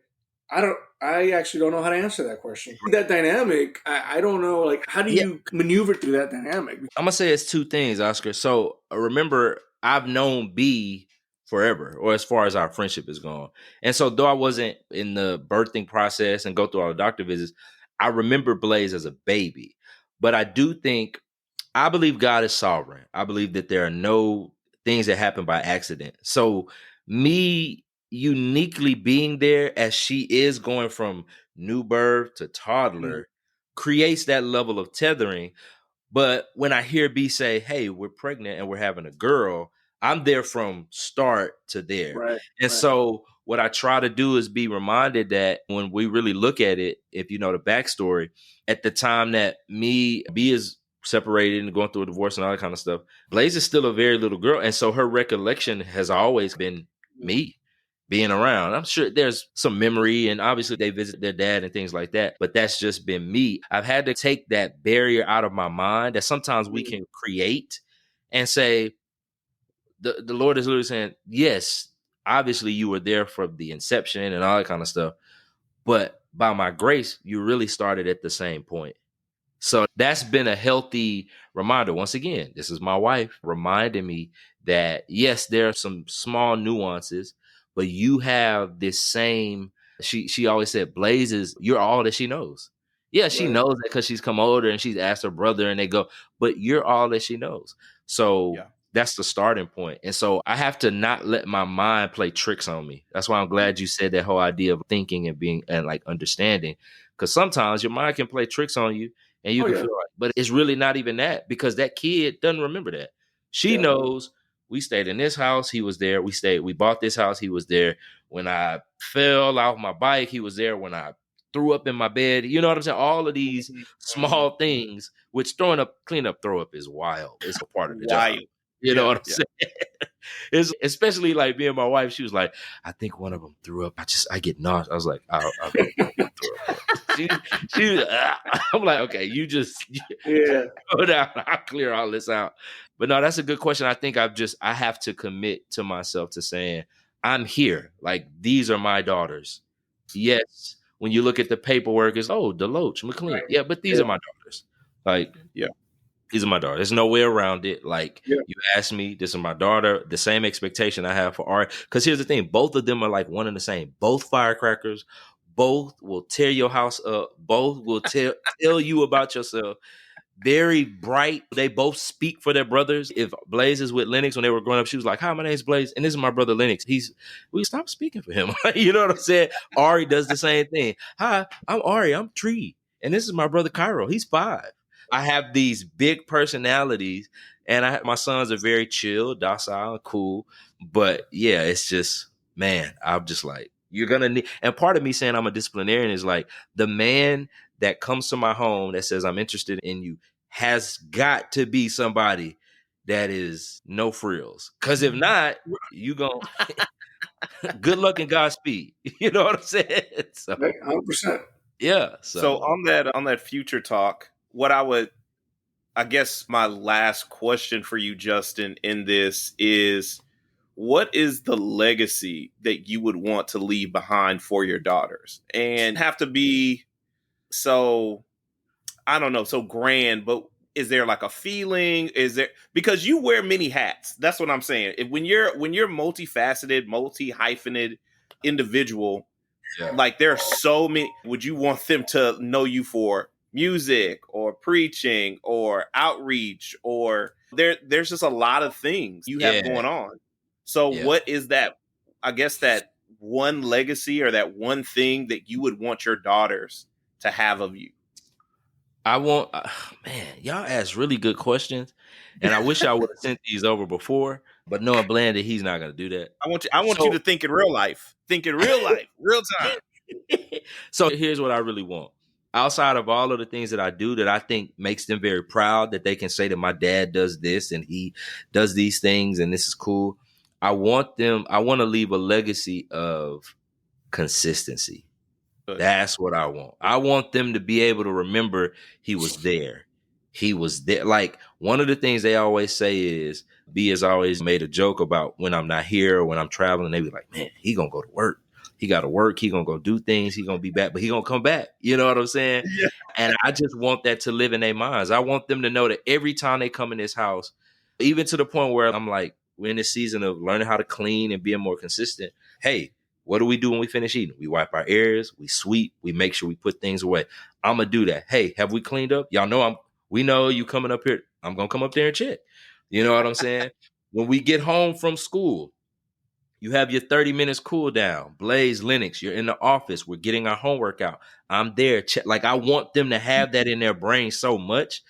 I actually don't know how to answer that question. That dynamic, I don't know. Like, how do you maneuver through that dynamic? I'm going to say it's 2 things, Oscar. So remember, I've known B forever, or as far as our friendship is gone. And so though I wasn't in the birthing process and go through all the doctor visits, I remember Blaze as a baby. But I do think I believe God is sovereign. I believe that there are no things that happen by accident. So me uniquely being there as she is going from new birth to toddler creates that level of tethering. But when I hear B say, hey, we're pregnant and we're having a girl, I'm there from start to there. Right. And so what I try to do is be reminded that when we really look at it, if you know the backstory, at the time that B is separated and going through a divorce and all that kind of stuff, Blaze is still a very little girl. And so her recollection has always been me being around. I'm sure there's some memory, and obviously they visit their dad and things like that, but that's just been me. I've had to take that barrier out of my mind that sometimes we can create and say, the Lord is literally saying, yes, obviously you were there from the inception and all that kind of stuff, but by my grace, you really started at the same point. So that's been a healthy reminder. Once again, this is my wife reminding me that, yes, there are some small nuances, but you have this same, she always said, Blaze is, you're all that she knows. Yeah, she knows that because she's come older and she's asked her brother and they go, but you're all that she knows. So that's the starting point. And so I have to not let my mind play tricks on me. That's why I'm glad you said that whole idea of thinking and being and like understanding, because sometimes your mind can play tricks on you. And you can feel like, but it's really not even that, because that kid doesn't remember that. She knows we stayed in this house. He was there. We bought this house. He was there. When I fell off my bike, he was there. When I threw up in my bed, you know what I'm saying? All of these small things, which clean up, throw up is wild. It's a part of the job. You know what I'm saying? It's especially like me and my wife. She was like, I think one of them threw up. I get nauseous. I was like, I'll go throw up. I'm like, okay, you just go down. I'll clear all this out. But no, that's a good question. I think I have to commit to myself to saying, I'm here. Like, these are my daughters. Yes. When you look at the paperwork, it's, Deloach, McLean. Yeah, but these are my daughters. Like, these are my daughters. There's no way around it. Like, you asked me, this is my daughter. The same expectation I have for Ari. Because here's the thing. Both of them are like one and the same. Both firecrackers. Both will tear your house up. Both will tell you about yourself. Very bright. They both speak for their brothers. If Blaze is with Lennox when they were growing up, she was like, hi, my name's Blaze. And this is my brother Lennox. We stopped speaking for him. You know what I'm saying? Ari does the same thing. Hi, I'm Ari. I'm Tree. And this is my brother Cairo. He's 5. I have these big personalities, and my sons are very chill, docile, and cool. But yeah, it's just, man, I'm just like, you're going to need, and part of me saying I'm a disciplinarian is like, the man that comes to my home that says I'm interested in you has got to be somebody that is no frills. Because if not, you going good luck and Godspeed. You know what I'm saying? So, 100%. Yeah. So on that future talk, I guess my last question for you, Justin, in this is, what is the legacy that you would want to leave behind for your daughters? And have to be so, I don't know, so grand, but is there like a feeling? Is there, because you wear many hats. That's what I'm saying. When you're multifaceted, multi-hyphenated individual, like there are so many, would you want them to know you for music or preaching or outreach, or there's just a lot of things you have going on. So what is that, I guess, that one legacy or that one thing that you would want your daughters to have of you? I want, man, y'all ask really good questions. And I wish I would have sent these over before, but knowing Blandon, he's not going to do that. I want you to think in real life. Think in real life, real time. So here's what I really want. Outside of all of the things that I do that I think makes them very proud, that they can say that my dad does this and he does these things and this is cool. I want to leave a legacy of consistency. That's what I want. I want them to be able to remember he was there. He was there. Like, one of the things they always say is, B has always made a joke about when I'm not here or when I'm traveling, they be like, man, he gonna go to work. He got to work. He gonna go do things. He gonna be back, but he gonna come back. You know what I'm saying? Yeah. And I just want that to live in their minds. I want them to know that every time they come in this house, even to the point where I'm like, we're in this season of learning how to clean and being more consistent. Hey, what do we do when we finish eating? We wipe our ears, we sweep, we make sure we put things away. I'm gonna do that. Hey, have we cleaned up? Y'all know we know you coming up here. I'm going to come up there and check. You know what I'm saying? When we get home from school, you have your 30 minutes cool down. Blaze, Linux, you're in the office. We're getting our homework out. I'm there. Like, I want them to have that in their brain so much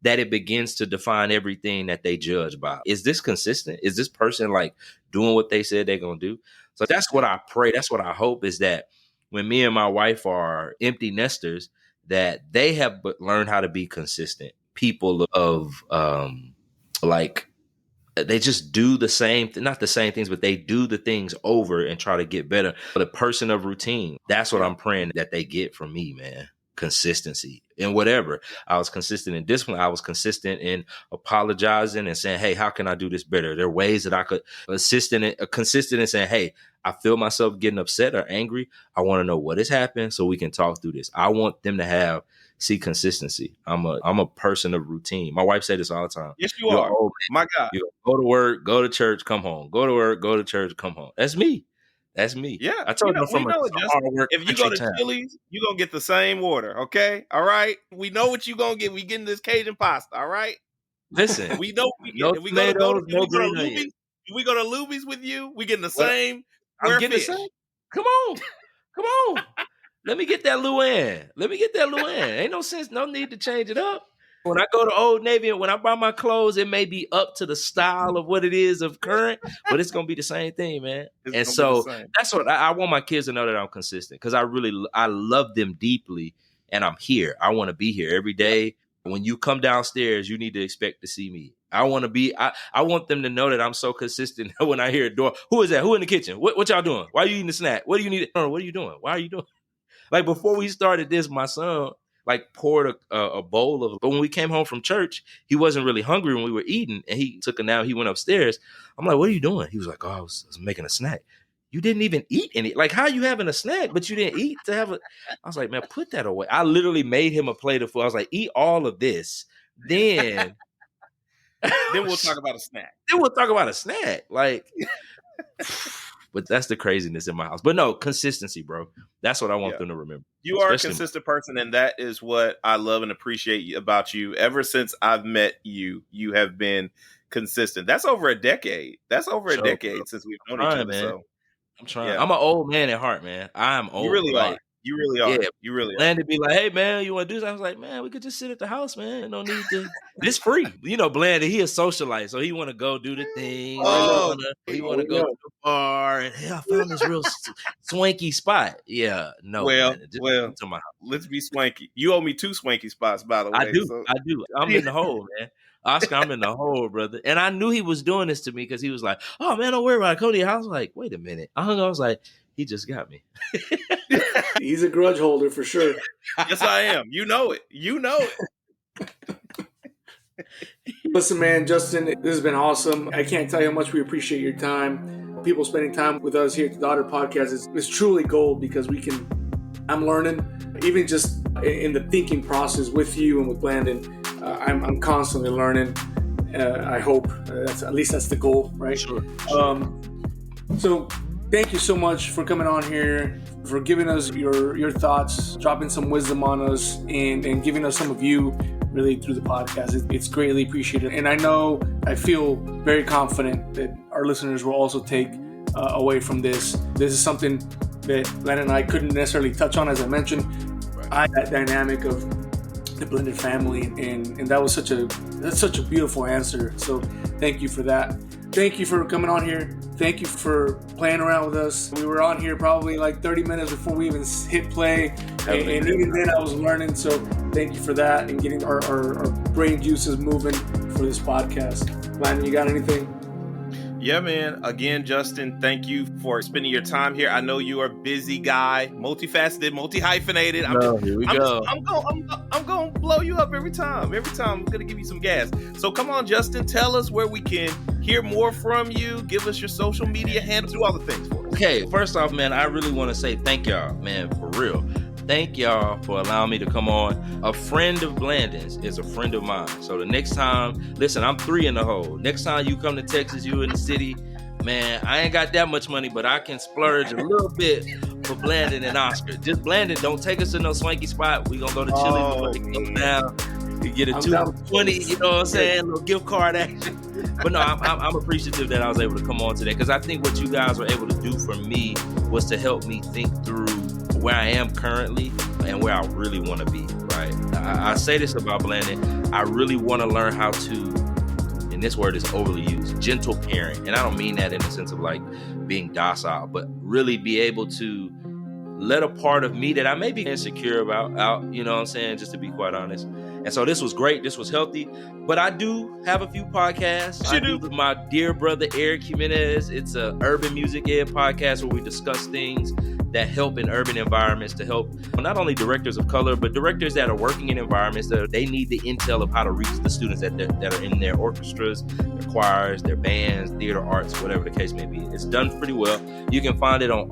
that it begins to define everything that they judge by. Is this consistent? Is this person like doing what they said they're going to do? So that's what I pray. That's what I hope, is that when me and my wife are empty nesters, that they have learned how to be consistent people of like, they just do the same, not the same things, but they do the things over and try to get better. The person of routine, that's what I'm praying that they get from me, man. Consistency in whatever. I was consistent in discipline. I was consistent in apologizing and saying, hey, how can I do this better? There are ways that I could consistent in saying, hey, I feel myself getting upset or angry. I want to know what has happened so we can talk through this. I want them to see consistency. I'm a person of routine. My wife said this all the time. Yes, you are. My God. You go to work, go to church, come home. Go to work, go to church, come home. That's me. That's me. Yeah. I told you from hard work. If you go to Chili's, you're going to get the same order. Okay. All right. We know what you're going to get. We getting this Cajun pasta. All right. Listen, we know we no get. If we tomatoes, go to Luby's with you, we getting the same. I'm getting the same. Come on. Let me get that Luann. Ain't no sense, no need to change it up. When I go to Old Navy and when I buy my clothes, it may be up to the style of what it is of current, but it's going to be the same thing, man. And so that's what I want my kids to know, that I'm consistent, because I love them deeply, and I'm here. I want to be here every day. When you come downstairs, you need to expect to see me. I want them to know that I'm so consistent that when I hear a door, who is that? Who in the kitchen? What y'all doing? Why are you eating the snack? What do you need? What are you doing? Why are you doing? Like, before we started this, my son like poured a bowl of, but when we came home from church, he wasn't really hungry when we were eating, and he took a nap. He went upstairs. I'm like, what are you doing? He was like, oh, I was making a snack. You didn't even eat any. Like, how are you having a snack, but you didn't eat to have a, I was like, man, put that away. I literally made him a plate of food. I was like, eat all of this. Then we'll talk about a snack. Like, but that's the craziness in my house. But no, consistency, bro. That's what I want them to remember. You are a consistent person, and that is what I love and appreciate about you. Ever since I've met you, you have been consistent. That's over a decade. Since we've known each other. Man. So I'm trying. Yeah. I'm an old man at heart, man. I'm old. You really are. You really are. Yeah. You really are. Blandon be like, hey, man, you want to do something? I was like, man, we could just sit at the house, man. No need to. It's free. You know, Blandon, he a socialite, so he want to go do the thing. He want to go to the bar. And, hey, I found this real swanky spot. Yeah, no. Well, to my house. Let's be swanky. You owe me 2 swanky spots, by the way. I do. I'm in the hole, man. Oscar, I'm in the hole, brother. And I knew he was doing this to me because he was like, oh, man, don't worry about it. Come to your house. I was like, wait a minute. I was like, he just got me. He's a grudge holder for sure. Yes, I am. You know it. Listen, man, Justin, this has been awesome. I can't tell you how much we appreciate your time. People spending time with us here at the Daughter Podcast is truly gold, because I'm learning, even just in the thinking process with you and with Blandon. I'm constantly learning. I hope at least that's the goal, right? Sure. So thank you so much for coming on here, for giving us your thoughts, dropping some wisdom on us, and giving us some of you really through the podcast. It's greatly appreciated. And I feel very confident that our listeners will also take away from this. This is something that Len and I couldn't necessarily touch on, as I mentioned. That dynamic of the blended family, and that was such a beautiful answer. So thank you for that. Thank you for coming on here. Thank you for playing around with us. We were on here probably like 30 minutes before we even hit play, and even then I was learning. So thank you for that, and getting our brain juices moving for this podcast. Landon, you got anything? Yeah, man. Again, Justin, thank you for spending your time here. I know you are a busy guy, multifaceted, multi-hyphenated. Here we go. I'm going to blow you up every time. Every time I'm going to give you some gas. So come on, Justin, tell us where we can hear more from you. Give us your social media handles, do all the things for us. Okay, first off, man, I really want to say thank y'all, man, for real. Thank y'all for allowing me to come on. A friend of Blandon's is a friend of mine. So the next time, listen, I'm 3 in the hole. Next time you come to Texas, you in the city, man, I ain't got that much money, but I can splurge a little bit for Blandon and Oscar. Just Blandon, don't take us to no swanky spot. We gonna go to Chili's, go down. You get a 220, you know what I'm saying? A little gift card action. But no, I'm appreciative that I was able to come on today, because I think what you guys were able to do for me was to help me think through where I am currently and where I really want to be, right? I say this about Blandon. I really want to learn how to, and this word is overly used, gentle parent. And I don't mean that in the sense of like being docile, but really be able to let a part of me that I may be insecure about out, you know what I'm saying, just to be quite honest. And so this was great. This was healthy. But I do have a few podcasts. I do with my dear brother, Eric Jimenez. It's a urban music ed podcast where we discuss things that help in urban environments, to help not only directors of color, but directors that are working in environments that they need the intel of how to reach the students that are in their orchestras, their choirs, their bands, theater arts, whatever the case may be. It's done pretty well. You can find it on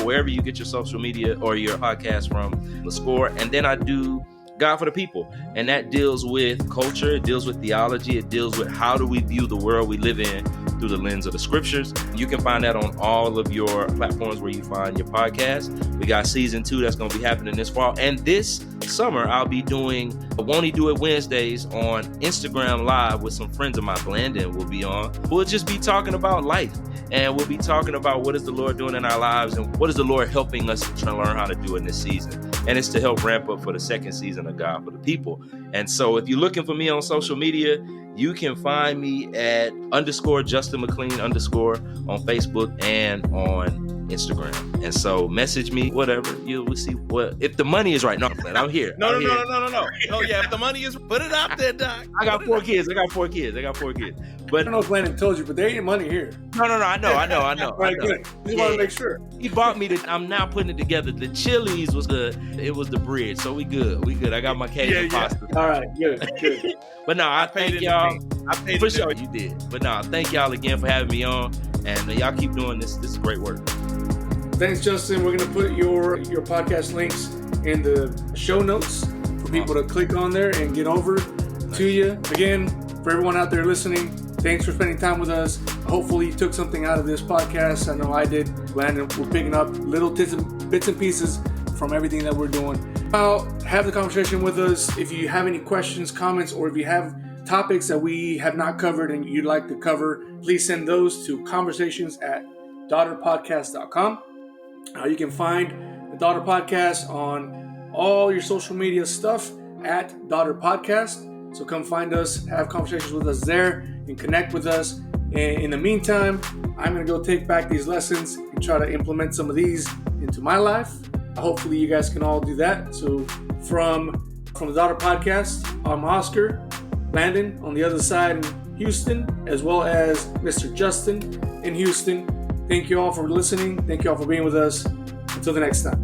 wherever you get your social media or your podcast from, The Score. And then I do God for the People, and that deals with culture, it deals with theology, it deals with how do we view the world we live in through the lens of the scriptures. You can find that on all of your platforms where you find your podcast. We got season 2 that's going to be happening this fall, and this summer I'll be doing Won't He Do It Wednesdays on Instagram Live with some friends of mine. Blandon will be on. We'll just be talking about life, and we'll be talking about what is the Lord doing in our lives and what is the Lord helping us to learn how to do in this season. And it's to help ramp up for the second season of God for the People. And so if you're looking for me on social media, you can find me at _Justin McLean _ on Facebook and on Instagram. And so message me, whatever. We'll see what, if the money is right. No, I'm here. No. Oh yeah, if the money is, put it out there, Doc. I got 4 kids. But I don't know if Landon told you, but there ain't money here. No. I know. Right, good. Just want to make sure. He bought me I'm now putting it together. The Chili's was good. It was the bridge. So we good. I got my Cajun pasta. All right, good. But no, I thank y'all. I paid for sure you did. But no, thank y'all again for having me on. And y'all keep doing this. This is great work. Thanks, Justin. We're going to put your podcast links in the show notes for people to click on there and get over to you. Again, for everyone out there listening, thanks for spending time with us. Hopefully you took something out of this podcast. I know I did. Landon, we're picking up little bits and pieces from everything that we're doing. Have the conversation with us. If you have any questions, comments, or if you have topics that we have not covered and you'd like to cover, please send those to conversations@daughterpodcast.com. You can find the Daughter Podcast on all your social media stuff at Daughter Podcast. So come find us, have conversations with us there, and connect with us. And in the meantime, I'm going to go take back these lessons and try to implement some of these into my life. Hopefully you guys can all do that. So from the Daughter Podcast, I'm Oscar, Landon on the other side in Houston, as well as Mr. Justin in Houston. Thank you all for listening. Thank you all for being with us. Until the next time.